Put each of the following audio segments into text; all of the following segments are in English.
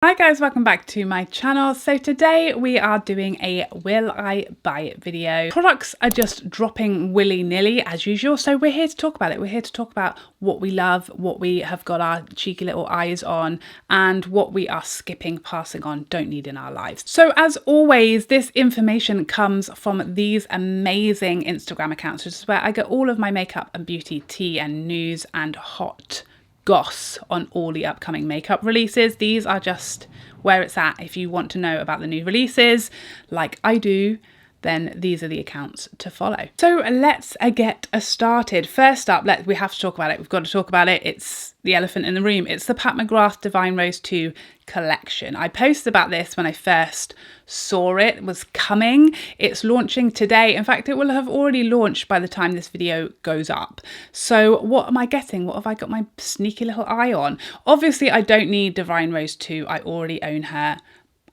Hi guys, welcome back to my channel. So today we are doing a will I buy it video. Products are just dropping willy-nilly as usual, so we're here to talk about it. We're here to talk about what we love, what we have got our cheeky little eyes on, and what we are skipping, passing on, don't need in our lives. So as always, this information comes from these amazing Instagram accounts, which is where I get all of my makeup and beauty tea and news and hot goss on all the upcoming makeup releases. These are just where it's at. If you want to know about the new releases like I do, then these are the accounts to follow. So let's get started. First up, we have to talk about it. We've got to talk about it. It's the elephant in the room. It's the Pat McGrath Divine Rose 2 collection. I posted about this when I first saw it was coming. It's launching today. In fact, it will have already launched by the time this video goes up. So what am I getting? What have I got my sneaky little eye on? Obviously, I don't need Divine Rose 2. I already own her.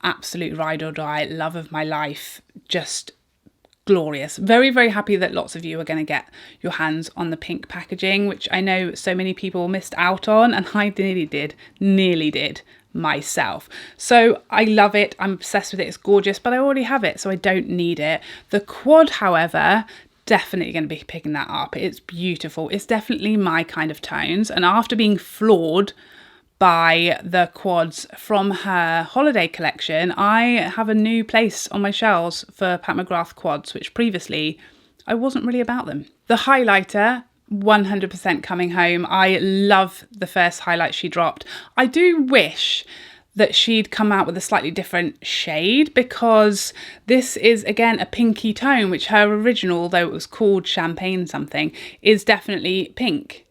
Absolute ride or die, love of my life. Just glorious. Very, very happy that lots of you are going to get your hands on the pink packaging, which I know so many people missed out on, and I nearly did myself. So I love it. I'm obsessed with it. It's gorgeous, but I already have it, so I don't need it. The quad, however, definitely going to be picking that up. It's beautiful. It's definitely my kind of tones, and after being floored by the quads from her holiday collection, I have a new place on my shelves for Pat McGrath quads, which previously I wasn't really about them. The highlighter, 100% coming home. I love the first highlight she dropped. I do wish that she'd come out with a slightly different shade, because this is again a pinky tone, which her original, although it was called champagne something, is definitely pink.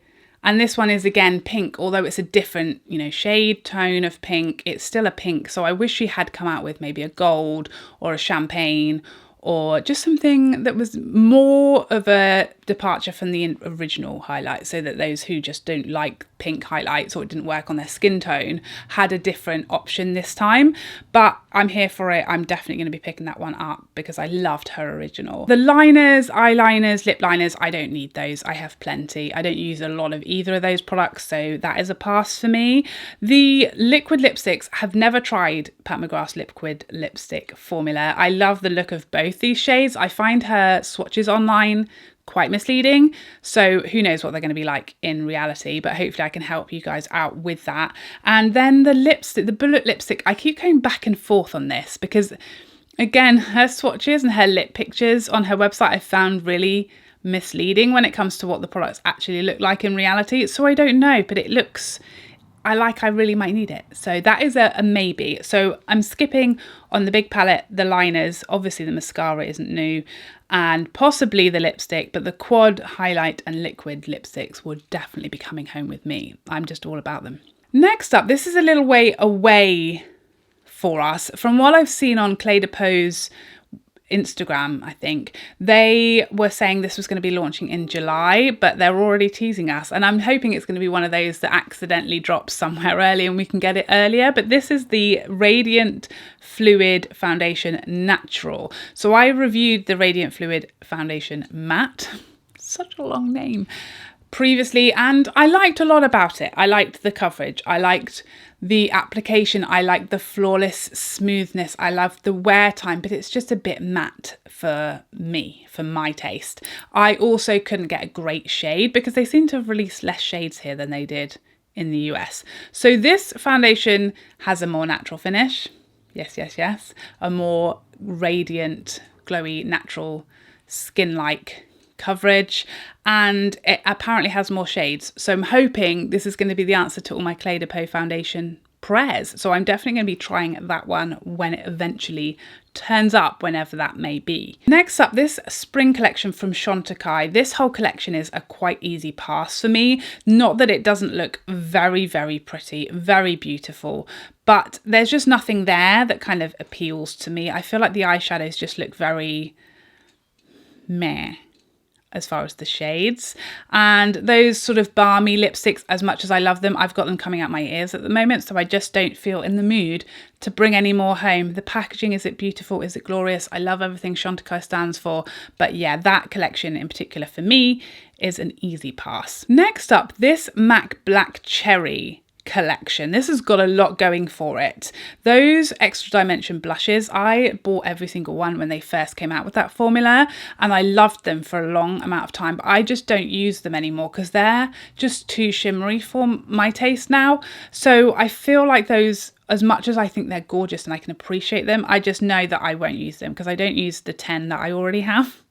And this one is again pink, although it's a different, shade, tone of pink. It's still a pink. So I wish she had come out with maybe a gold or a champagne, or just something that was more of a departure from the original highlight, so that those who just don't like pink highlights or it didn't work on their skin tone had a different option this time. But I'm here for it. I'm definitely going to be picking that one up because I loved her original. The liners, eyeliners, lip liners, I don't need those. I have plenty. I don't use a lot of either of those products, so that is a pass for me. The liquid lipsticks, have never tried Pat McGrath's liquid lipstick formula. I love the look of both these shades. I find her swatches online quite misleading, so who knows what they're going to be like in reality, but hopefully I can help you guys out with that. And then the lipstick, the bullet lipstick, I keep going back and forth on this because again, her swatches and her lip pictures on her website I found really misleading when it comes to what the products actually look like in reality. So I don't know, but it looks, I really might need it. So that is a maybe. So I'm skipping on the big palette, the liners, obviously the mascara isn't new, and possibly the lipstick, but the quad, highlight and liquid lipsticks would definitely be coming home with me. I'm just all about them. Next up, this is a little way away for us. From what I've seen on Clé de Peau's Instagram, I think they were saying this was going to be launching in July, but they're already teasing us, and I'm hoping it's going to be one of those that accidentally drops somewhere early and we can get it earlier. But this is the Radiant Fluid Foundation Natural. So I reviewed the Radiant Fluid Foundation Matte, such a long name, previously, and I liked a lot about it. I liked the coverage, I liked the application, I like the flawless smoothness, I love the wear time, but it's just a bit matte for me, for my taste. I also couldn't get a great shade because they seem to have released less shades here than they did in the US. So this foundation has a more natural finish. Yes. A more radiant, glowy, natural, skin-like coverage, and it apparently has more shades. So I'm hoping this is going to be the answer to all my Clé de Peau foundation prayers. So I'm definitely going to be trying that one when it eventually turns up, whenever that may be. Next up, this spring collection from Chantecaille. This whole collection is a quite easy pass for me. Not that it doesn't look very, very pretty, very beautiful, but there's just nothing there that kind of appeals to me. I feel like the eyeshadows just look very meh as far as the shades, and those sort of balmy lipsticks, as much as I love them, I've got them coming out my ears at the moment, so I just don't feel in the mood to bring any more home. The packaging, is it beautiful? Is it glorious? I love everything Chantecaille stands for, but yeah, that collection in particular for me is an easy pass. Next up, this MAC Black Cherry collection. This has got a lot going for it. Those extra dimension blushes, I bought every single one when they first came out with that formula, and I loved them for a long amount of time, but I just don't use them anymore because they're just too shimmery for my taste now. So I feel like those, as much as I think they're gorgeous and I can appreciate them, I just know that I won't use them because I don't use the 10 that I already have.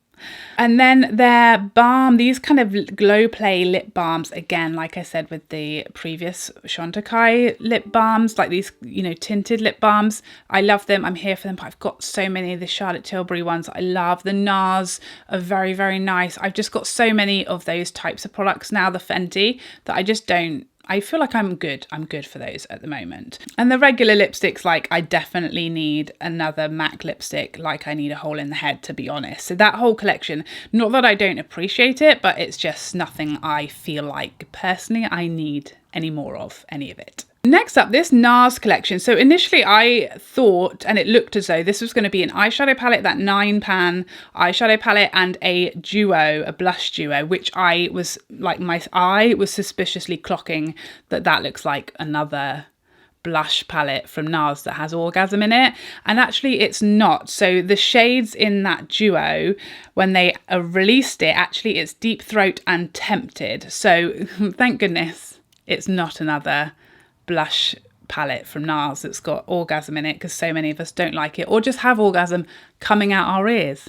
And then their balm, these kind of glow play lip balms, again, like I said with the previous Chantecaille lip balms, like these, you know, tinted lip balms. I love them. I'm here for them, but I've got so many of the Charlotte Tilbury ones I love. The Nars are very, very nice. I've just got so many of those types of products now, the Fenty, that I just don't, I feel like I'm good for those at the moment. And the regular lipsticks, like I definitely need another MAC lipstick, like I need a hole in the head, to be honest. So that whole collection, not that I don't appreciate it, but it's just nothing I feel like personally I need any more of any of it. Next up, this Nars collection. So initially I thought, and it looked as though this was going to be an eyeshadow palette, that 9-pan eyeshadow palette, and a duo, a blush duo, which I was like, my eye was suspiciously clocking that looks like another blush palette from Nars that has Orgasm in it, and actually it's not. So the shades in that duo, when they released it, actually it's Deep Throat and Tempted. So thank goodness it's not another blush palette from Nars that's got Orgasm in it, because so many of us don't like it, or just have orgasm coming out our ears.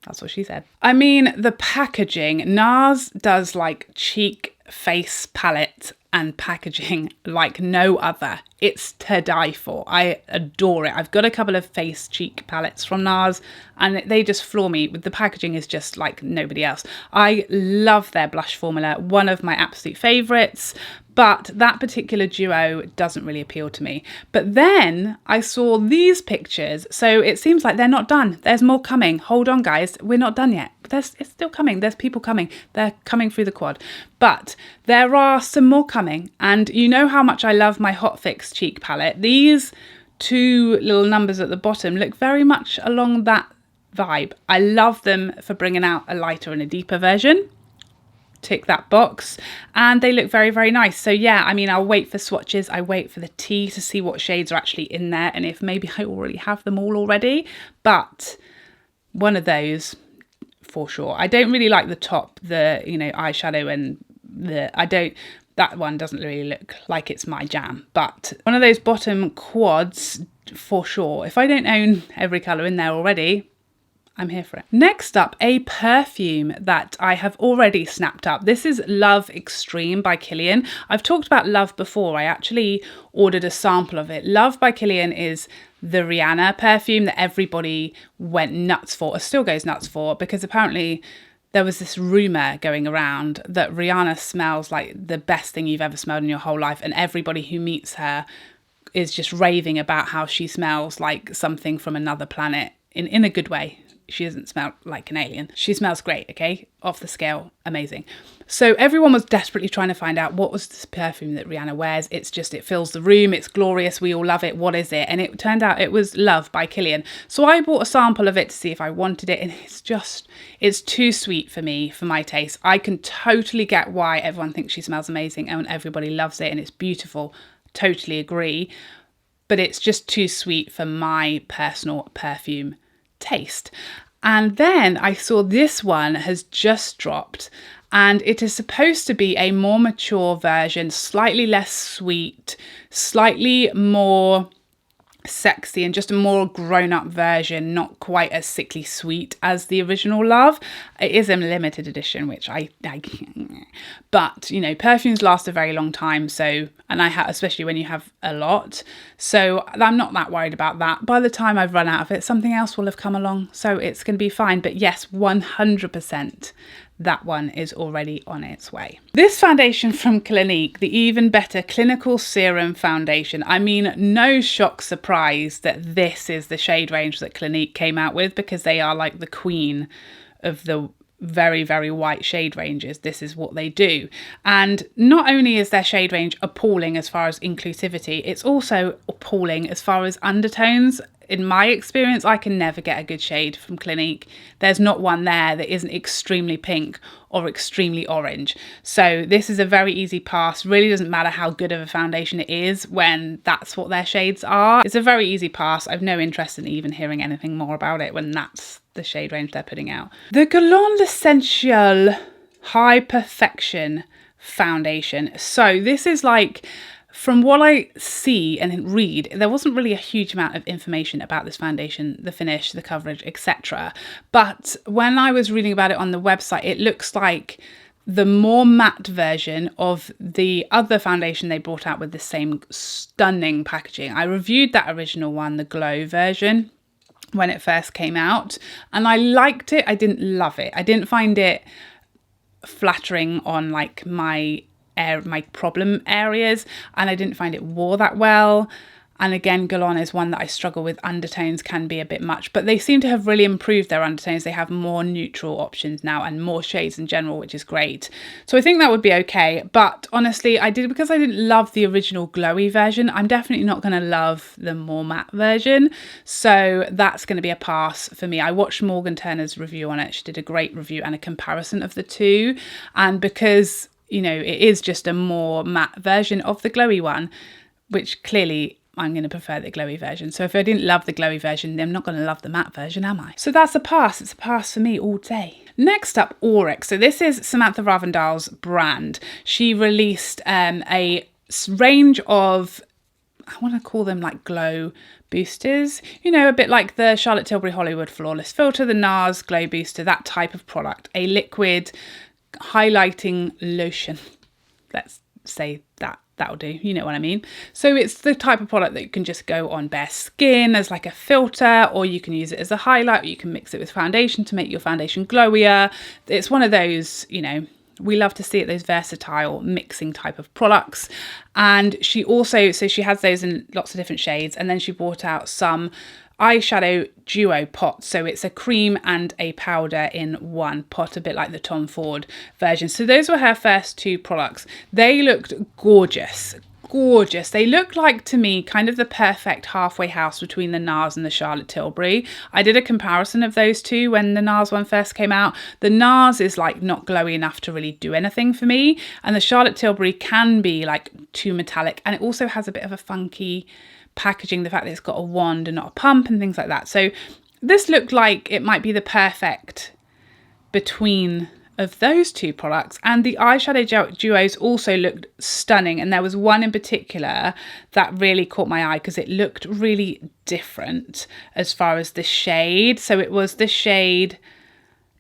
That's what she said. I mean, the packaging, Nars does like cheek face palette and packaging like no other. It's to die for. I adore it. I've got a couple of face cheek palettes from Nars and they just floor me. The packaging is just like nobody else. I love their blush formula, one of my absolute favourites, but that particular duo doesn't really appeal to me. But then I saw these pictures, so it seems like they're not done. There's more coming. Hold on, guys. We're not done yet. It's still coming. There's people coming. They're coming through the quad. But there are some more coming. And you know how much I love my Hot Fix cheek palette. These two little numbers at the bottom look very much along that vibe. I love them for bringing out a lighter and a deeper version. Tick that box, and they look very, very nice. So yeah, I mean, I'll wait for swatches. I wait for the tea to see what shades are actually in there, and if maybe I already have them all already, but one of those for sure. I don't really like the top, the, you know, eyeshadow, and that one doesn't really look like it's my jam, but one of those bottom quads for sure. If I don't own every colour in there already, I'm here for it. Next up, a perfume that I have already snapped up. This is Love Extreme by Killian. I've talked about Love before. I actually ordered a sample of it. Love by Killian is the Rihanna perfume that everybody went nuts for, or still goes nuts for, because apparently there was this rumour going around that Rihanna smells like the best thing you've ever smelled in your whole life, and everybody who meets her is just raving about how she smells like something from another planet in a good way. She doesn't smell like an alien. She smells great, okay? Off the scale, amazing. So everyone was desperately trying to find out what was this perfume that Rihanna wears. It's just, it fills the room, it's glorious, we all love it, what is it? And it turned out it was Love by Kilian. So I bought a sample of it to see if I wanted it, and it's too sweet for me, for my taste. I can totally get why everyone thinks she smells amazing and everybody loves it and it's beautiful. Totally agree. But it's just too sweet for my personal perfume taste. And then I saw this one has just dropped, and it is supposed to be a more mature version, slightly less sweet, slightly more sexy, and just a more grown-up version, not quite as sickly sweet as the original Love. It is a limited edition, which I but you know, perfumes last a very long time, so, and especially when you have a lot, so I'm not that worried about that. By the time I've run out of it, something else will have come along, so it's going to be fine. But yes, 100% that one is already on its way. This foundation from Clinique, the Even Better Clinical Serum Foundation. I mean, no shock surprise that this is the shade range that Clinique came out with, because they are like the queen of the very, very white shade ranges. This is what they do. And not only is their shade range appalling as far as inclusivity, it's also appalling as far as undertones. In my experience, I can never get a good shade from Clinique. There's not one there that isn't extremely pink or extremely orange. So this is a very easy pass. Really doesn't matter how good of a foundation it is when that's what their shades are. It's a very easy pass. I've no interest in even hearing anything more about it when that's the shade range they're putting out. The Guerlain Essential High Perfection Foundation. So this is like, from what I see and read, there wasn't really a huge amount of information about this foundation, the finish, the coverage, etc. But when I was reading about it on the website, it looks like the more matte version of the other foundation they brought out with the same stunning packaging. I reviewed that original one, the Glow version, when it first came out, and I liked it. I didn't love it. I didn't find it flattering on like my problem areas, and I didn't find it wore that well. And again, Guerlain is one that I struggle with. Undertones can be a bit much, but they seem to have really improved their undertones. They have more neutral options now and more shades in general, which is great. So I think that would be okay. But honestly, because I didn't love the original glowy version, I'm definitely not going to love the more matte version. So that's going to be a pass for me. I watched Morgan Turner's review on it. She did a great review and a comparison of the two. And because, you know, it is just a more matte version of the glowy one, which clearly I'm going to prefer the glowy version. So if I didn't love the glowy version, then I'm not going to love the matte version, am I? So that's a pass. It's a pass for me all day. Next up, Oryx. So this is Samantha Ravndahl's brand. She released a range of, I want to call them like glow boosters, you know, a bit like the Charlotte Tilbury Hollywood Flawless Filter, the Nars Glow Booster, that type of product. A liquid highlighting lotion. Let's say that. That'll do, you know what I mean. So it's the type of product that you can just go on bare skin as like a filter, or you can use it as a highlight, or you can mix it with foundation to make your foundation glowier. It's one of those, you know, we love to see it, those versatile mixing type of products. And she also, so she has those in lots of different shades, and then she brought out some eyeshadow duo pot. So it's a cream and a powder in one pot, a bit like the Tom Ford version. So those were her first two products. They looked gorgeous. Gorgeous. They look like, to me, kind of the perfect halfway house between the Nars and the Charlotte Tilbury. I did a comparison of those two when the Nars one first came out. The Nars is like not glowy enough to really do anything for me, and the Charlotte Tilbury can be like too metallic, and it also has a bit of a funky packaging, the fact that it's got a wand and not a pump and things like that. So this looked like it might be the perfect between of those two products. And the eyeshadow duos also looked stunning, and there was one in particular that really caught my eye because it looked really different as far as the shade. So it was the shade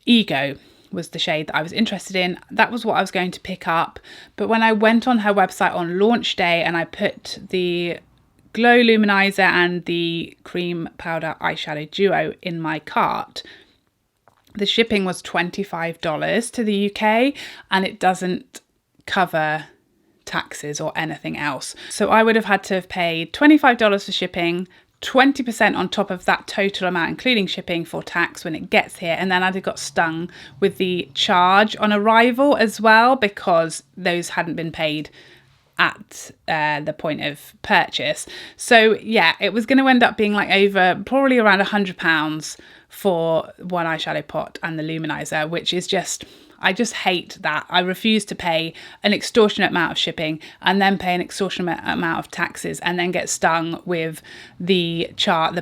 Ego was the shade that I was interested in. That was what I was going to pick up, but when I went on her website on launch day and I put the Glow Luminizer and the cream powder eyeshadow duo in my cart, the shipping was $25 to the UK, and it doesn't cover taxes or anything else. So I would have had to have paid $25 for shipping, 20% on top of that total amount, including shipping, for tax when it gets here. And then I'd have got stung with the charge on arrival as well, because those hadn't been paid at the point of purchase. So yeah, it was going to end up being like over probably around £100 for one eyeshadow pot and the luminizer, which is just, I just hate that. I refuse to pay an extortionate amount of shipping and then pay an extortionate amount of taxes and then get stung with the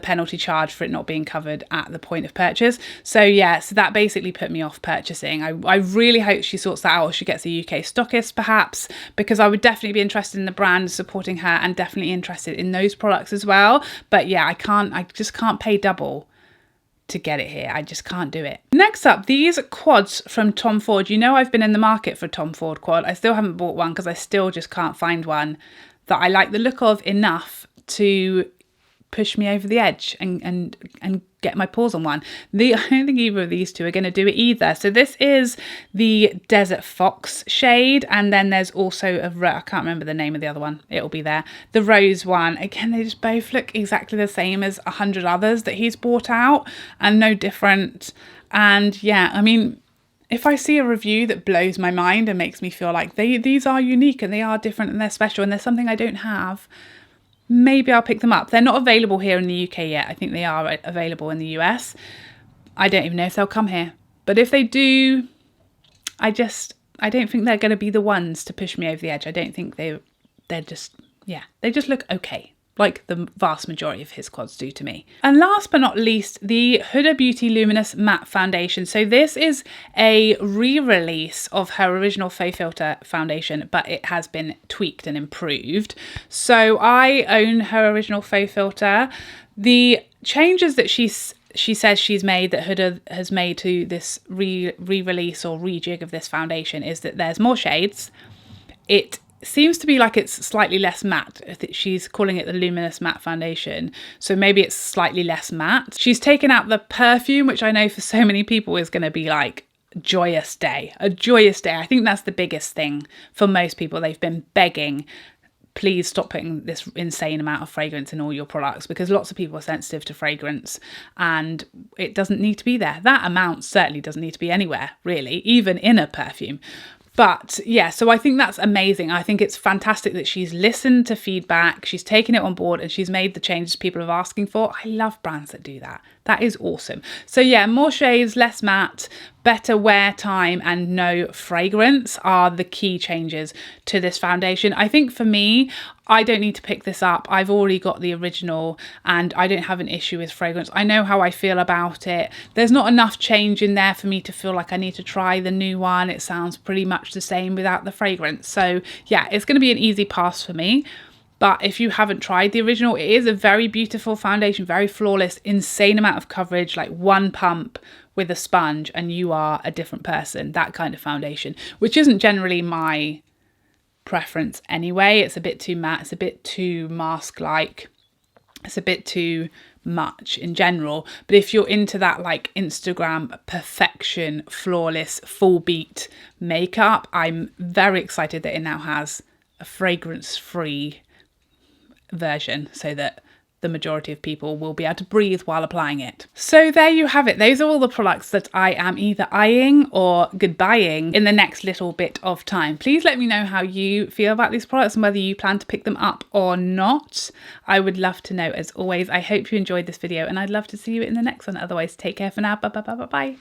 penalty charge for it not being covered at the point of purchase. So yeah, so that basically put me off purchasing. I really hope she sorts that out, or she gets a UK stockist perhaps, because I would definitely be interested in the brand, supporting her, and definitely interested in those products as well. But yeah, I just can't pay double to get it here. I just can't do it. Next up, these quads from Tom Ford. You know, I've been in the market for a Tom Ford quad. I still haven't bought one because I still just can't find one that I like the look of enough to push me over the edge and get my paws on one. I don't think either of these two are going to do it either. So this is the Desert Fox shade, and then there's also I can't remember the name of the other one. It'll be there. The rose one. Again, they just both look exactly the same as 100 others that he's brought out, and no different. And yeah, I mean, if I see a review that blows my mind and makes me feel like these are unique and they are different and they're special and there's something I don't have, maybe I'll pick them up. They're not available here in the UK yet. I think they are available in the US. I don't even know if they'll come here. But if they do, I don't think they're going to be the ones to push me over the edge. I don't think they just look okay, like the vast majority of his quads do to me. And last but not least, the Huda Beauty Luminous Matte Foundation. So this is a re-release of her original Faux Filter foundation, but it has been tweaked and improved. So I own her original Faux Filter. The changes that she says she's made, that Huda has made to this re-release or rejig of this foundation, is that there's more shades. It seems to be like it's slightly less matte. She's calling it the Luminous Matte Foundation, so maybe it's slightly less matte. She's taken out the perfume, which I know for so many people is going to be like a joyous day. I think that's the biggest thing for most people. They've been begging, please stop putting this insane amount of fragrance in all your products, because lots of people are sensitive to fragrance and it doesn't need to be there. That amount certainly doesn't need to be anywhere, really, even in a perfume. But yeah, so I think that's amazing. I think it's fantastic that she's listened to feedback, she's taken it on board, and she's made the changes people are asking for. I love brands that do that. That is awesome. So yeah, more shades, less matte, better wear time, and no fragrance are the key changes to this foundation. I think for me, I don't need to pick this up. I've already got the original and I don't have an issue with fragrance. I know how I feel about it. There's not enough change in there for me to feel like I need to try the new one. It sounds pretty much the same without the fragrance. So yeah, it's going to be an easy pass for me. But if you haven't tried the original, it is a very beautiful foundation, very flawless, insane amount of coverage, like one pump with a sponge and you are a different person. That kind of foundation, which isn't generally my preference anyway. It's a bit too matte, it's a bit too mask-like, it's a bit too much in general. But if you're into that like Instagram perfection, flawless, full beat makeup, I'm very excited that it now has a fragrance-free version so that the majority of people will be able to breathe while applying it. So there you have it. Those are all the products that I am either eyeing or goodbying in the next little bit of time. Please let me know how you feel about these products and whether you plan to pick them up or not. I would love to know, as always. I hope you enjoyed this video and I'd love to see you in the next one. Otherwise, take care for now. Bye.